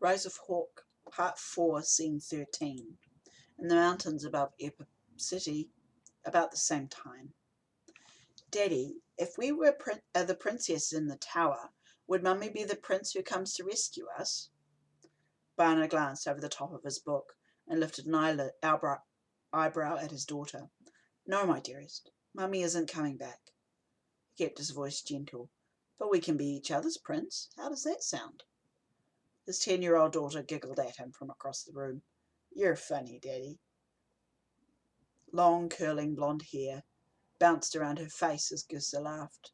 RoH, Part 4, Scene 13. In the mountains above Epip City, about the same time. Daddy, if we were the princess in the tower, would Mummy be the prince who comes to rescue us? Barnard glanced over the top of his book and lifted an eyebrow at his daughter. No, my dearest, Mummy isn't coming back. He kept his voice gentle. But we can be each other's prince. How does that sound? His 10-year-old daughter giggled at him from across the room. You're funny, Daddy. Long, curling blonde hair bounced around her face as Gusa laughed.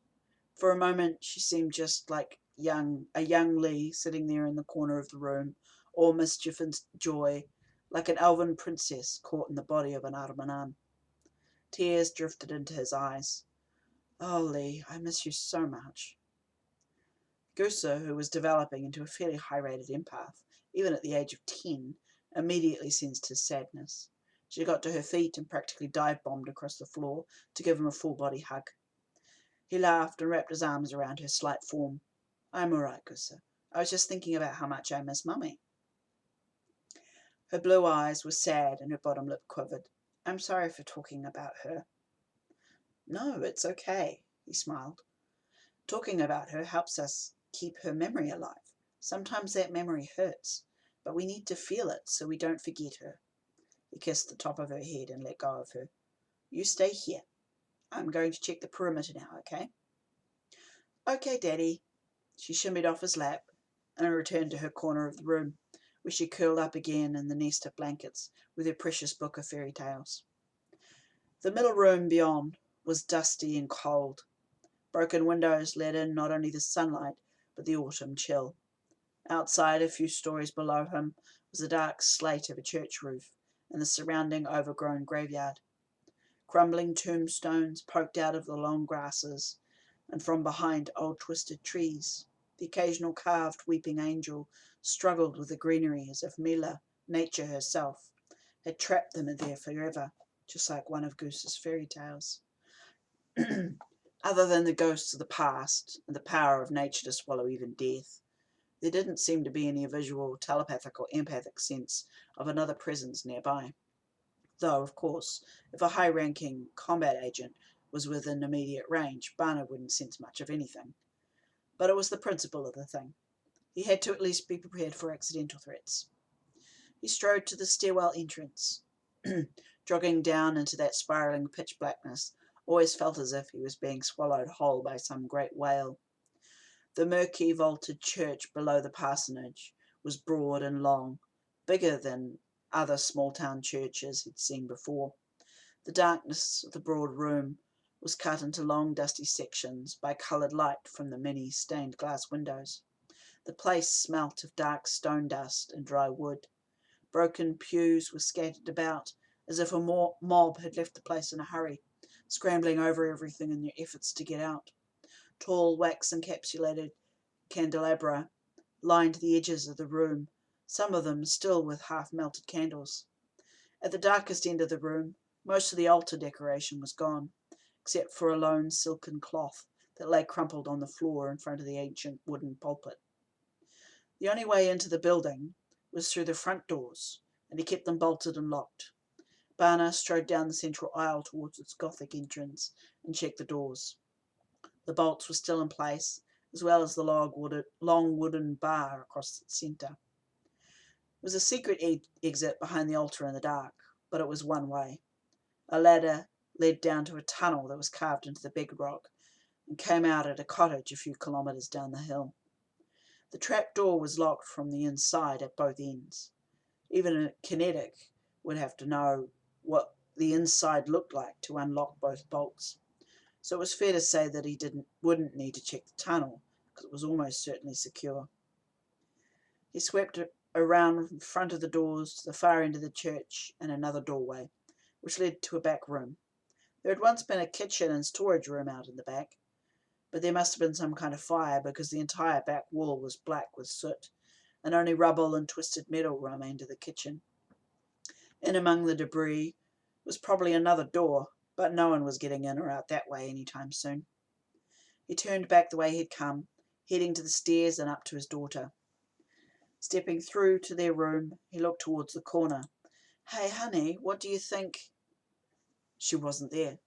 For a moment she seemed just like a young Lee sitting there in the corner of the room, all mischief and joy, like an elven princess caught in the body of an Armanan. Tears drifted into his eyes. Oh, Lee, I miss you so much. Gusa, who was developing into a fairly high-rated empath, even at the age of 10, immediately sensed his sadness. She got to her feet and practically dive-bombed across the floor to give him a full-body hug. He laughed and wrapped his arms around her slight form. I'm all right, Gusa. I was just thinking about how much I miss Mummy. Her blue eyes were sad and her bottom lip quivered. I'm sorry for talking about her. No, it's okay, he smiled. Talking about her helps us keep her memory alive. Sometimes that memory hurts, but we need to feel it so we don't forget her. He kissed the top of her head and let go of her. You stay here. I'm going to check the perimeter now, okay? Okay, Daddy. She shimmied off his lap and returned to her corner of the room, where she curled up again in the nest of blankets with her precious book of fairy tales. The middle room beyond was dusty and cold. Broken windows let in not only the sunlight, but the autumn chill. Outside, a few stories below him, was the dark slate of a church roof and the surrounding overgrown graveyard. Crumbling tombstones poked out of the long grasses, and from behind old twisted trees, the occasional carved weeping angel struggled with the greenery as if Mila, nature herself, had trapped them in there forever, just like one of Goose's fairy tales. Other than the ghosts of the past and the power of nature to swallow even death, there didn't seem to be any visual, telepathic or empathic sense of another presence nearby. Though, of course, if a high-ranking combat agent was within immediate range, Barnard wouldn't sense much of anything. But it was the principle of the thing. He had to at least be prepared for accidental threats. He strode to the stairwell entrance. Jogging down into that spiralling pitch blackness, always felt as if he was being swallowed whole by some great whale. The murky vaulted church below the parsonage was broad and long, bigger than other small-town churches he'd seen before. The darkness of the broad room was cut into long dusty sections by coloured light from the many stained glass windows. The place smelt of dark stone dust and dry wood. Broken pews were scattered about as if a mob had left the place in a hurry, scrambling over everything in their efforts to get out. Tall wax-encapsulated candelabra lined the edges of the room, some of them still with half-melted candles. At the darkest end of the room, most of the altar decoration was gone, except for a lone silken cloth that lay crumpled on the floor in front of the ancient wooden pulpit. The only way into the building was through the front doors, and he kept them bolted and locked. Barnard strode down the central aisle towards its Gothic entrance and checked the doors. The bolts were still in place, as well as the long wooden bar across the centre. There was a secret exit behind the altar in the dark, but it was one way. A ladder led down to a tunnel that was carved into the bedrock and came out at a cottage a few kilometres down the hill. The trap door was locked from the inside at both ends. Even a kinetic would have to know what the inside looked like to unlock both bolts. So it was fair to say that he wouldn't need to check the tunnel, because it was almost certainly secure. He swept around in front of the doors to the far end of the church and another doorway, which led to a back room. There had once been a kitchen and storage room out in the back, but there must have been some kind of fire, because the entire back wall was black with soot, and only rubble and twisted metal remained of the kitchen. In among the debris was probably another door, but no one was getting in or out that way any time soon. He turned back the way he'd come, heading to the stairs and up to his daughter. Stepping through to their room, he looked towards the corner. "Hey, honey, what do you think?" She wasn't there.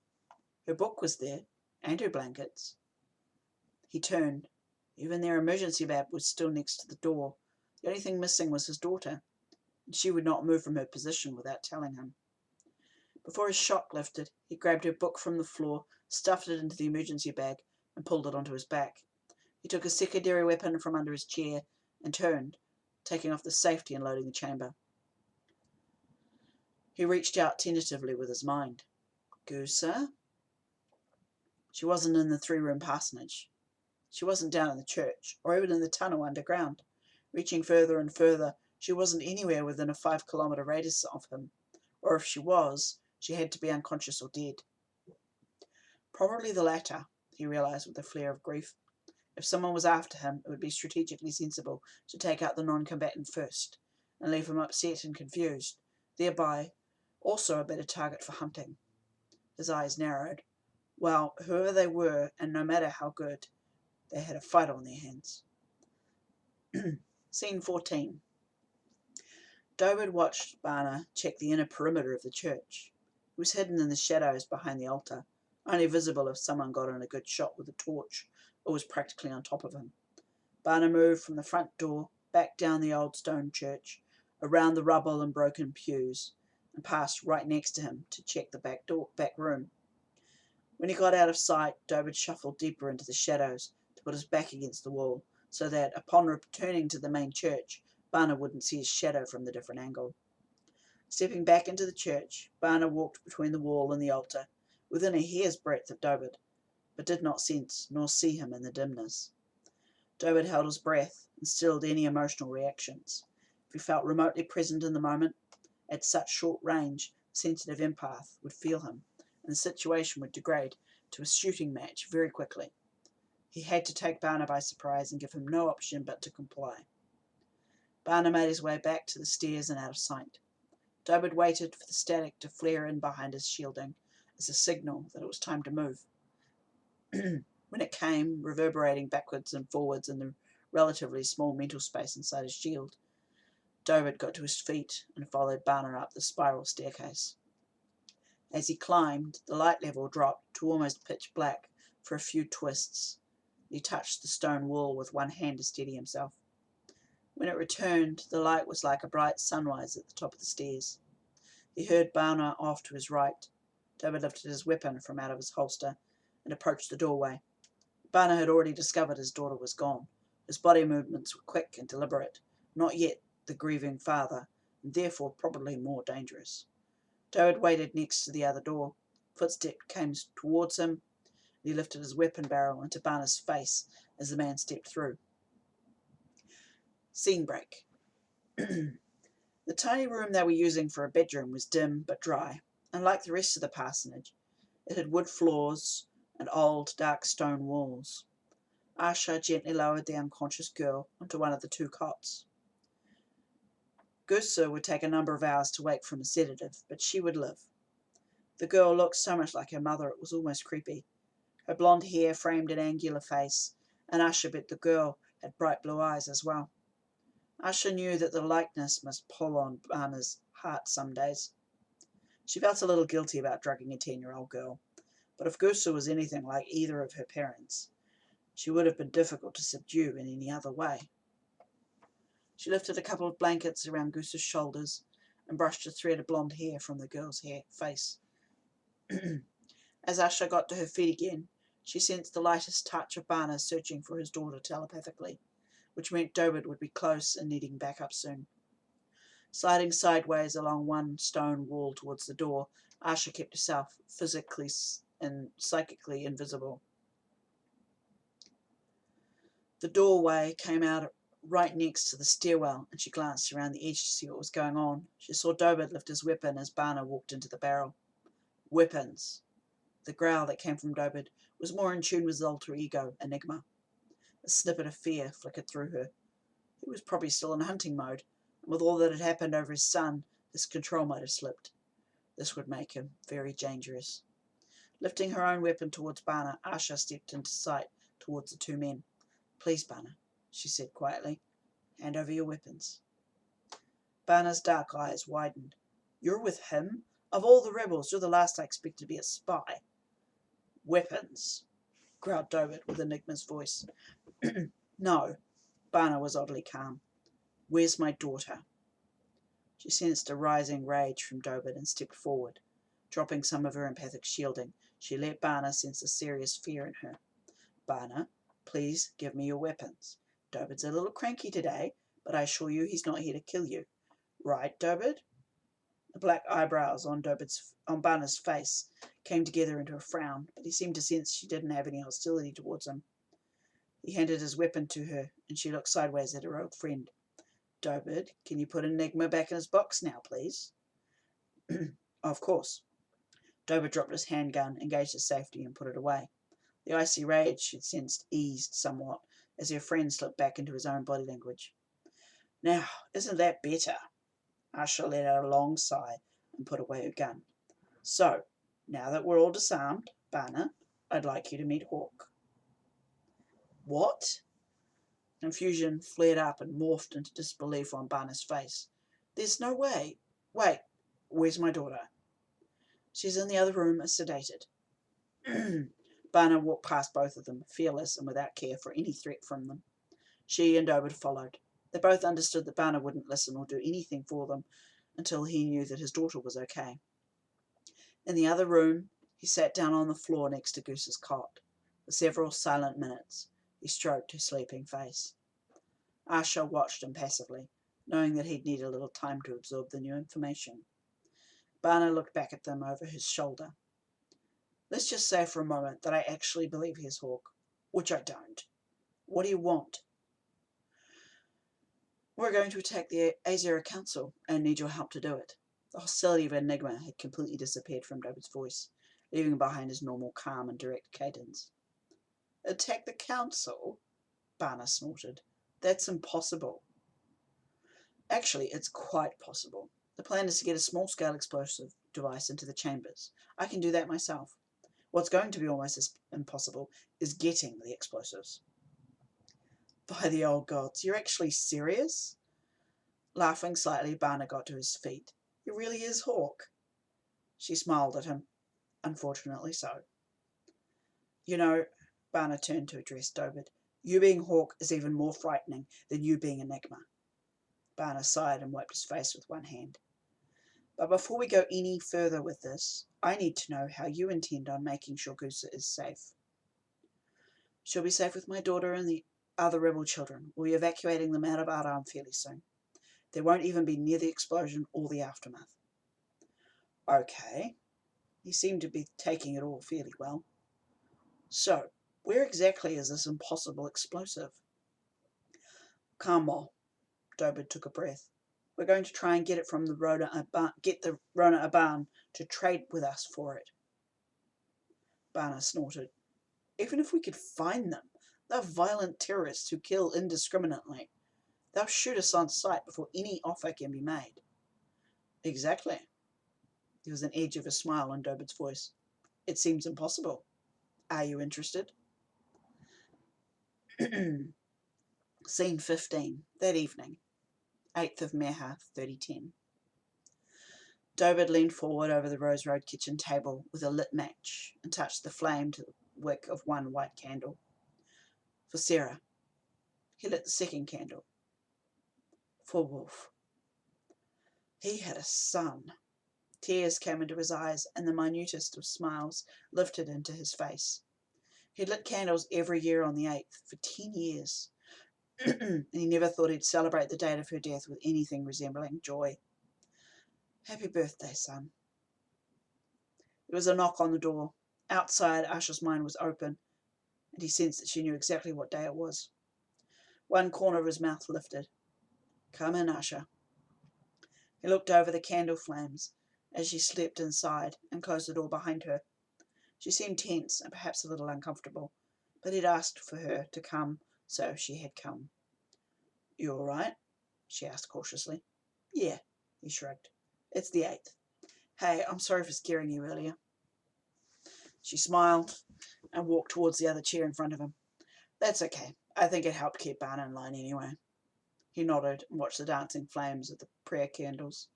Her book was there, and her blankets. He turned. Even their emergency bag was still next to the door. The only thing missing was his daughter, and she would not move from her position without telling him. Before his shock lifted, he grabbed her book from the floor, stuffed it into the emergency bag, and pulled it onto his back. He took a secondary weapon from under his chair and turned, taking off the safety and loading the chamber. He reached out tentatively with his mind. "Goosa?" She wasn't in the three-room parsonage. She wasn't down in the church, or even in the tunnel underground. Reaching further and further, she wasn't anywhere within a 5-kilometre radius of him. Or if she was, she had to be unconscious or dead. Probably the latter, he realised with a flare of grief. If someone was after him, it would be strategically sensible to take out the non-combatant first, and leave him upset and confused, thereby also a better target for hunting. His eyes narrowed. Well, whoever they were, and no matter how good, they had a fight on their hands. Scene 14. David watched Bana check the inner perimeter of the church. He was hidden in the shadows behind the altar, only visible if someone got in a good shot with a torch or was practically on top of him. Bana moved from the front door, back down the old stone church, around the rubble and broken pews, and passed right next to him to check the back room. When he got out of sight, David shuffled deeper into the shadows to put his back against the wall, so that, upon returning to the main church, Bana wouldn't see his shadow from the different angle. Stepping back into the church, Bana walked between the wall and the altar, within a hair's breadth of David, but did not sense nor see him in the dimness. David held his breath and stilled any emotional reactions. If he felt remotely present in the moment, at such short range, a sensitive empath would feel him, and the situation would degrade to a shooting match very quickly. He had to take Bana by surprise and give him no option but to comply. Bana made his way back to the stairs and out of sight. David waited for the static to flare in behind his shielding as a signal that it was time to move. When it came, reverberating backwards and forwards in the relatively small mental space inside his shield, David got to his feet and followed Bana up the spiral staircase. As he climbed, the light level dropped to almost pitch black for a few twists. He touched the stone wall with one hand to steady himself. When it returned, the light was like a bright sunrise at the top of the stairs. He heard Bana off to his right. David lifted his weapon from out of his holster and approached the doorway. Bana had already discovered his daughter was gone. His body movements were quick and deliberate, not yet the grieving father, and therefore probably more dangerous. David waited next to the other door. Footsteps came towards him, and he lifted his weapon barrel into Bana's face as the man stepped through. Scene break. The tiny room they were using for a bedroom was dim but dry, and like the rest of the parsonage, it had wood floors and old, dark stone walls. Asha gently lowered the unconscious girl onto one of the two cots. Gusa would take a number of hours to wake from a sedative, but she would live. The girl looked so much like her mother it was almost creepy. Her blonde hair framed an angular face, and Asha bet the girl had bright blue eyes as well. Asha knew that the likeness must pull on Bana's heart some days. She felt a little guilty about drugging a 10-year-old girl, but if Gusa was anything like either of her parents, she would have been difficult to subdue in any other way. She lifted a couple of blankets around Gusa's shoulders and brushed a thread of blonde hair from the girl's face. As Asha got to her feet again, she sensed the lightest touch of Bana searching for his daughter telepathically, which meant David would be close and needing backup soon. Sliding sideways along one stone wall towards the door, Asha kept herself physically and psychically invisible. The doorway came out right next to the stairwell, and she glanced around the edge to see what was going on. She saw David lift his weapon as Bana walked into the barrel. Weapons. The growl that came from David was more in tune with his alter ego, Enigma. A snippet of fear flickered through her. He was probably still in hunting mode, and with all that had happened over his son, his control might have slipped. This would make him very dangerous. Lifting her own weapon towards Bana, Asha stepped into sight towards the two men. "Please, Bana," she said quietly. Hand over your weapons. Banner's dark eyes widened. You're with him? Of all the rebels, you're the last I expected to be a spy. Weapons, growled Dobert with Enigma's voice. No. Banner was oddly calm. Where's my daughter? She sensed a rising rage from Dobert and stepped forward. Dropping some of her empathic shielding, she let Banner sense a serious fear in her. Banner, please give me your weapons. Dobert's a little cranky today, but I assure you he's not here to kill you. Right, Dobert? The black eyebrows on Banner's face came together into a frown, but he seemed to sense she didn't have any hostility towards him. He handed his weapon to her, and she looked sideways at her old friend. Dobert, can you put Enigma back in his box now, please? Of course. Dobert dropped his handgun, engaged his safety, and put it away. The icy rage she'd sensed eased somewhat as her friend slipped back into his own body language. Now, isn't that better? Asha let out a long sigh and put away her gun. So, now that we're all disarmed, Banner, I'd like you to meet Hawk. What? Confusion flared up and morphed into disbelief on Banner's face. There's no way. Wait, where's my daughter? She's in the other room, sedated. Banner walked past both of them, fearless and without care for any threat from them. She and Dobert followed. They both understood that Banner wouldn't listen or do anything for them until he knew that his daughter was okay. In the other room, he sat down on the floor next to Goose's cot. For several silent minutes, he stroked her sleeping face. Asha watched impassively, knowing that he'd need a little time to absorb the new information. Banner looked back at them over his shoulder. Let's just say for a moment that I actually believe he is Hawk, which I don't. What do you want? We're going to attack the Azera Council and need your help to do it. The hostility of Enigma had completely disappeared from Dobert's voice, leaving behind his normal calm and direct cadence. Attack the Council? Banner snorted. That's impossible. Actually, it's quite possible. The plan is to get a small-scale explosive device into the chambers. I can do that myself. What's going to be almost as impossible is getting the explosives. By the old gods, you're actually serious? Laughing slightly, Banner got to his feet. He really is Hawk. She smiled at him. Unfortunately so. You know, Banner turned to address Dobert, you being Hawk is even more frightening than you being Enigma. Banner sighed and wiped his face with one hand. But before we go any further with this, I need to know how you intend on making sure Gusa is safe. She'll be safe with my daughter and the other rebel children. We'll be evacuating them out of Aram fairly soon. They won't even be near the explosion or the aftermath. Okay. He seemed to be taking it all fairly well. So, where exactly is this impossible explosive? Calm, Dobert took a breath. We're going to try and get it from the Rona Aban to trade with us for it. Banner snorted. Even if we could find them, they're violent terrorists who kill indiscriminately. They'll shoot us on sight before any offer can be made. Exactly. There was an edge of a smile in Dobert's voice. It seems impossible. Are you interested? Scene 15. That evening. 8th of Meha, 3010. Dobert leaned forward over the Rose Road kitchen table with a lit match and touched the flame to the wick of one white candle. For Sarah. He lit the second candle. For Wolf. He had a son. Tears came into his eyes, and the minutest of smiles lifted into his face. He'd lit candles every year on the 8th for 10 years, and he never thought he'd celebrate the date of her death with anything resembling joy. Happy birthday, son. There was a knock on the door. Outside, Asha's mind was open, and he sensed that she knew exactly what day it was. One corner of his mouth lifted. Come in, Asha. He looked over the candle flames as she slipped inside and closed the door behind her. She seemed tense and perhaps a little uncomfortable, but he'd asked for her to come, so she had come. You all right? She asked cautiously. Yeah, he shrugged. It's the 8th. Hey, I'm sorry for scaring you earlier. She smiled and walked towards the other chair in front of him. That's okay. I think it helped keep Barna in line anyway. He nodded and watched the dancing flames of the prayer candles.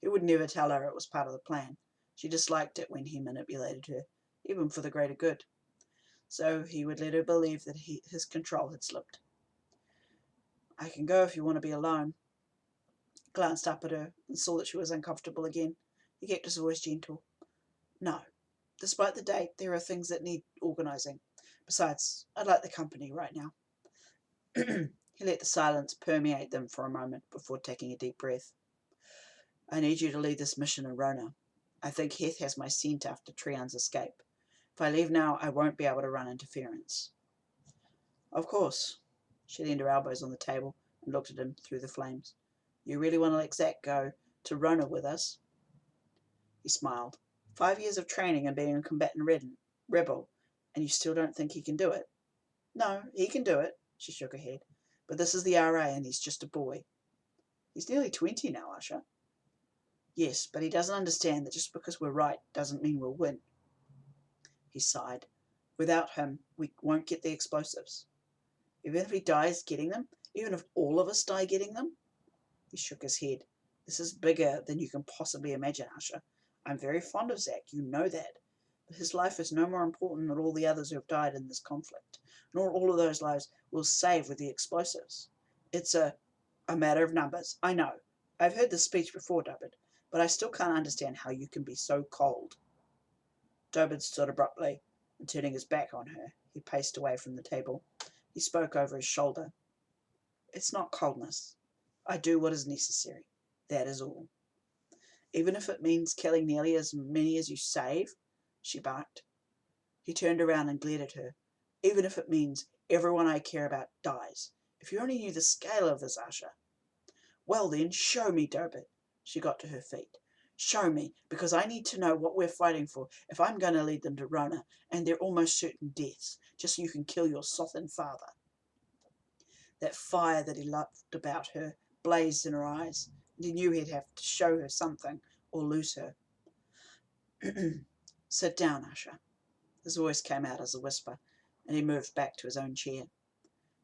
He would never tell her it was part of the plan. She disliked it when he manipulated her, even for the greater good. So he would let her believe that his control had slipped. "I can go if you want to be alone." He glanced up at her and saw that she was uncomfortable again. He kept his voice gentle. "No. Despite the date, there are things that need organising. Besides, I'd like the company right now." He let the silence permeate them for a moment before taking a deep breath. "I need you to lead this mission in Rona. I think Heth has my scent after Trian's escape. If I leave now, I won't be able to run interference." "Of course." She leaned her elbows on the table and looked at him through the flames. "You really want to let Zack go to Rona with us?" He smiled. 5 years of training and being a combatant rebel, and you still don't think he can do it?" "No, he can do it." She shook her head. "But this is the RA, and he's just a boy." "He's nearly 20 now, Usha." "Yes, but he doesn't understand that just because we're right doesn't mean we'll win." He sighed. "Without him, we won't get the explosives." "Even if he dies getting them? Even if all of us die getting them?" He shook his head. "This is bigger than you can possibly imagine, Usha. I'm very fond of Zack, you know that. But his life is no more important than all the others who have died in this conflict. Nor all of those lives we'll save with the explosives. It's a matter of numbers, I know. I've heard this speech before, David, but I still can't understand how you can be so cold." David stood abruptly, and turning his back on her, he paced away from the table. He spoke over his shoulder. "It's not coldness. I do what is necessary. That is all." "Even if it means killing nearly as many as you save?" she barked. He turned around and glared at her. "Even if it means everyone I care about dies. If you only knew the scale of this, Usha." "Well then, show me, Dobit." She got to her feet. "Show me, because I need to know what we're fighting for if I'm going to lead them to Rona and their almost certain deaths, just so you can kill your sothan father." That fire that he loved about her blazed in her eyes, and he knew he'd have to show her something or lose her. "Sit down, Usha." His voice came out as a whisper, and he moved back to his own chair.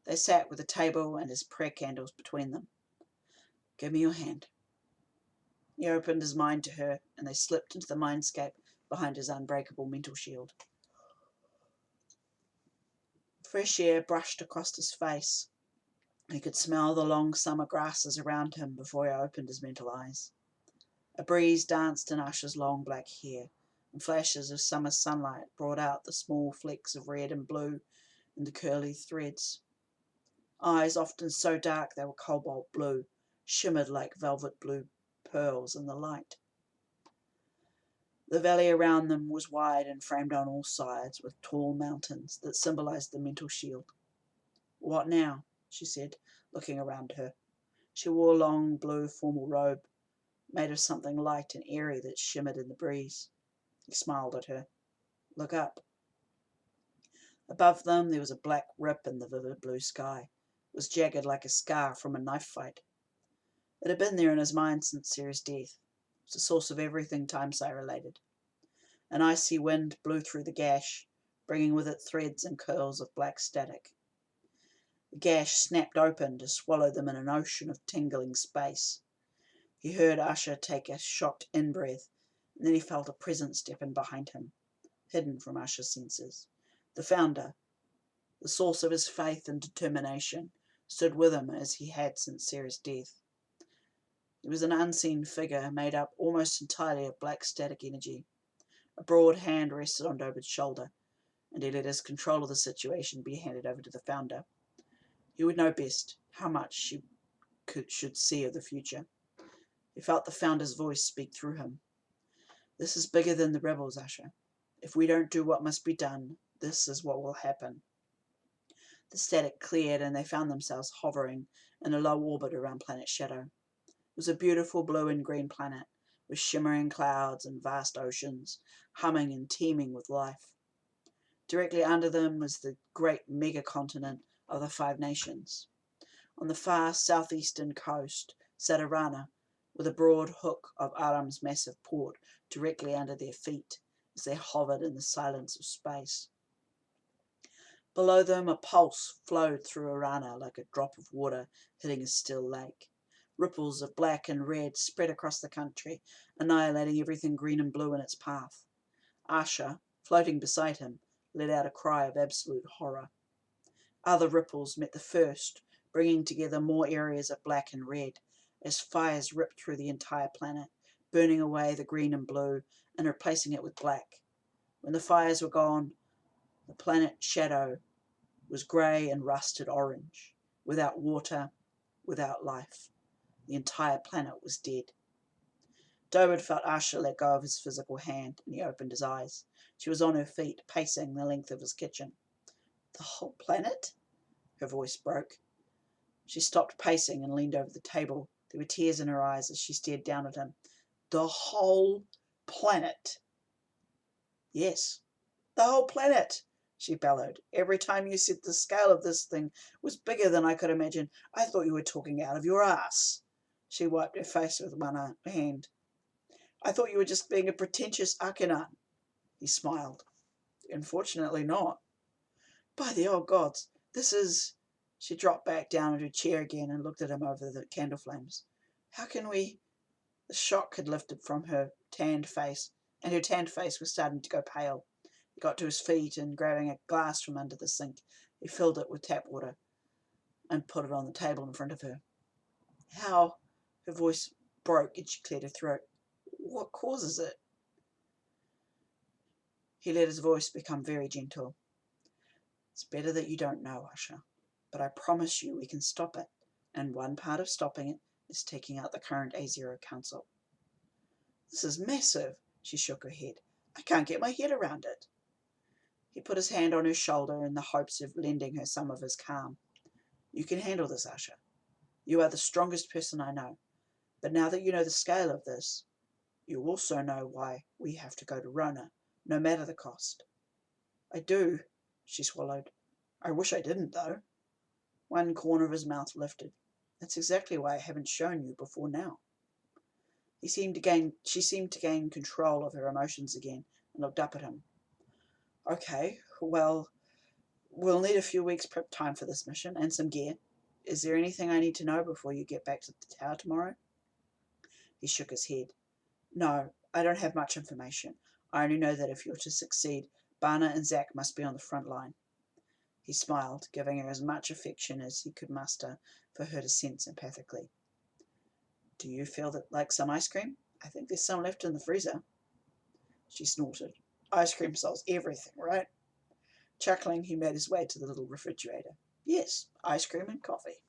They sat with the table and his prayer candles between them. "Give me your hand." He opened his mind to her, and they slipped into the mindscape behind his unbreakable mental shield. Fresh air brushed across his face. He could smell the long summer grasses around him before he opened his mental eyes. A breeze danced in Usha's long black hair, and flashes of summer sunlight brought out the small flecks of red and blue in the curly threads. Eyes often so dark they were cobalt blue, shimmered like velvet blue pearls in the light. The valley around them was wide and framed on all sides with tall mountains that symbolized the mental shield. "What now?" she said, looking around her. She wore a long blue formal robe, made of something light and airy that shimmered in the breeze. He smiled at her. "Look up." Above them there was a black rip in the vivid blue sky. It was jagged like a scar from a knife fight. It had been there in his mind since Sarah's death. It was the source of everything Timesay related. An icy wind blew through the gash, bringing with it threads and curls of black static. The gash snapped open to swallow them in an ocean of tingling space. He heard Usha take a shocked in-breath, and then he felt a presence step in behind him, hidden from Usha's senses. The founder, the source of his faith and determination, stood with him as he had since Sarah's death. He was an unseen figure made up almost entirely of black static energy. A broad hand rested on David's shoulder, and he let his control of the situation be handed over to the founder. He would know best how much she should see of the future. He felt the founder's voice speak through him. "This is bigger than the rebels, Usha. If we don't do what must be done, this is what will happen." The static cleared, and they found themselves hovering in a low orbit around planet Shadow. It was a beautiful blue and green planet, with shimmering clouds and vast oceans, humming and teeming with life. Directly under them was the great mega-continent of the Five Nations. On the far southeastern coast sat Arana, with a broad hook of Aram's massive port directly under their feet as they hovered in the silence of space. Below them a pulse flowed through Arana like a drop of water hitting a still lake. Ripples of black and red spread across the country, annihilating everything green and blue in its path. Asha, floating beside him, let out a cry of absolute horror. Other ripples met the first, bringing together more areas of black and red, as fires ripped through the entire planet, burning away the green and blue and replacing it with black. When the fires were gone, the planet's shadow was grey and rusted orange, without water, without life. The entire planet was dead. David felt Asha let go of his physical hand, and he opened his eyes. She was on her feet, pacing the length of his kitchen. The whole planet? Her voice broke. She stopped pacing and leaned over the table. There were tears in her eyes as she stared down at him. The whole planet? Yes, the whole planet, she bellowed. Every time you said the scale of this thing was bigger than I could imagine. I thought you were talking out of your ass. She wiped her face with one hand. I thought you were just being a pretentious Akanan. He smiled. Unfortunately not. By the old gods, this is... She dropped back down in her chair again and looked at him over the candle flames. How can we... The shock had lifted from her tanned face, and her tanned face was starting to go pale. He got to his feet and, grabbing a glass from under the sink, he filled it with tap water and put it on the table in front of her. How? Her voice broke and she cleared her throat. What causes it? He let his voice become very gentle. It's better that you don't know, Asha, but I promise you we can stop it, and one part of stopping it is taking out the current A0 Council. This is massive, she shook her head. I can't get my head around it. He put his hand on her shoulder in the hopes of lending her some of his calm. You can handle this, Asha. You are the strongest person I know. But now that you know the scale of this, you also know why we have to go to Rona, no matter the cost. I do, she swallowed. I wish I didn't, though. One corner of his mouth lifted. That's exactly why I haven't shown you before now. She seemed to gain control of her emotions again and looked up at him. Okay, well, we'll need a few weeks prep time for this mission and some gear. Is there anything I need to know before you get back to the tower tomorrow? He shook his head. No, I don't have much information. I only know that if you're to succeed, Bana and Zack must be on the front line. He smiled, giving her as much affection as he could muster for her to sense empathically. Do you feel like some ice cream? I think there's some left in the freezer. She snorted. Ice cream solves everything, right? Chuckling, he made his way to the little refrigerator. Yes, ice cream and coffee.